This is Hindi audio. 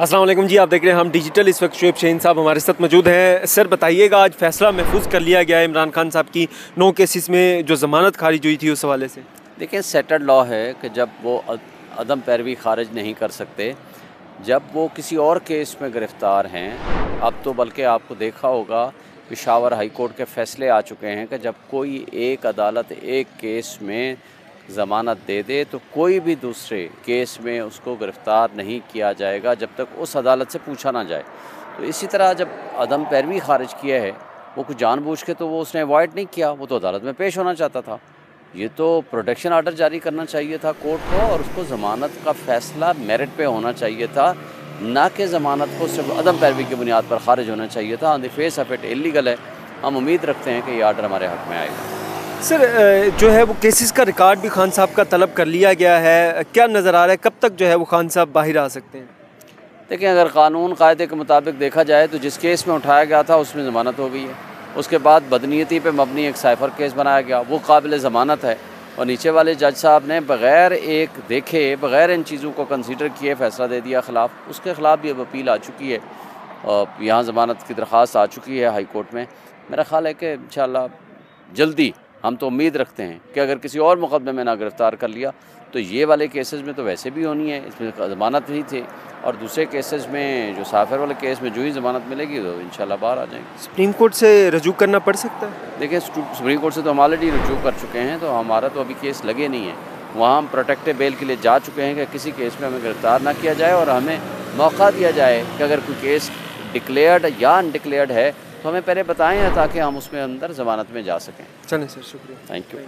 अस्सलाम वालेकुम जी, आप देख रहे हैं हम डिजिटल। इस वक्त शुएब शहीन साहब हमारे साथ मौजूद हैं। सर बताइएगा, आज फैसला महफूज कर लिया गया है इमरान खान साहब की 9 केसेस में जो ज़मानत खारिज हुई थी उस हवाले से। देखिए, सेटल्ड लॉ है कि जब वो अदम पैरवी खारिज नहीं कर सकते, जब वो किसी और केस में गिरफ़्तार हैं। अब तो बल्कि आपको देखा होगा पेशावर हाई कोर्ट के फ़ैसले आ चुके हैं कि जब कोई एक अदालत एक केस में ज़मानत दे दे तो कोई भी दूसरे केस में उसको गिरफ़्तार नहीं किया जाएगा जब तक उस अदालत से पूछा ना जाए। तो इसी तरह जब अदम पैरवी खारिज किया है, वो कुछ जानबूझ के तो वो उसने अवॉइड नहीं किया, वो तो अदालत में पेश होना चाहता था। ये तो प्रोटेक्शन ऑर्डर जारी करना चाहिए था कोर्ट को, और उसको ज़मानत का फ़ैसला मेरिट पे होना चाहिए था, ना कि ज़मानत को सिर्फ अदम पैरवी की बुनियाद पर खारिज होना चाहिए था। On the face of it illegal है। हम उम्मीद रखते हैं कि ये आर्डर हमारे हक़ में आएगा। सर जो है वो केसेस का रिकॉर्ड भी खान साहब का तलब कर लिया गया है। क्या नज़र आ रहा है, कब तक जो है वो खान साहब बाहर आ सकते हैं? देखिए, अगर कानून कायदे के मुताबिक देखा जाए तो जिस केस में उठाया गया था उसमें ज़मानत हो गई है। उसके बाद बदनीयती पे मबनी एक साइफ़र केस बनाया गया, वो काबिल ज़मानत है। और नीचे वाले जज साहब ने बग़ैर एक देखे, बग़ैर इन चीज़ों को कंसीडर किए फ़ैसला दे दिया ख़िलाफ़। उसके ख़िलाफ़ भी अब अपील आ चुकी है और यहाँ ज़मानत की दरख्वास्त आ चुकी है हाई कोर्ट में। मेरा ख़्याल है कि इंशाअल्लाह जल्दी, हम तो उम्मीद रखते हैं कि अगर किसी और मुकदमे में ना गिरफ़्तार कर लिया तो ये वाले केसेस में तो वैसे भी होनी है, इसमें ज़मानत ही थी। और दूसरे केसेस में जो साफिर वाले केस में जो ही ज़मानत मिलेगी तो इंशाल्लाह बाहर आ जाएंगे। सुप्रीम कोर्ट से रजू करना पड़ सकता है? देखिए, सुप्रीम कोर्ट से तो हम ऑलरेडी रजू कर चुके हैं, तो हमारा तो अभी केस लगे नहीं है। वहाँ हम प्रोटेक्टिव बेल के लिए जा चुके हैं कि किसी केस में हमें गिरफ़्तार ना किया जाए और हमें मौका दिया जाए कि अगर कोई केस डिक्लेयर्ड या अनडिक्लेयर्ड है तो हमें पहले बताएं ताकि हम उसमें अंदर ज़मानत में जा सकें। चलें सर, शुक्रिया। Thank you.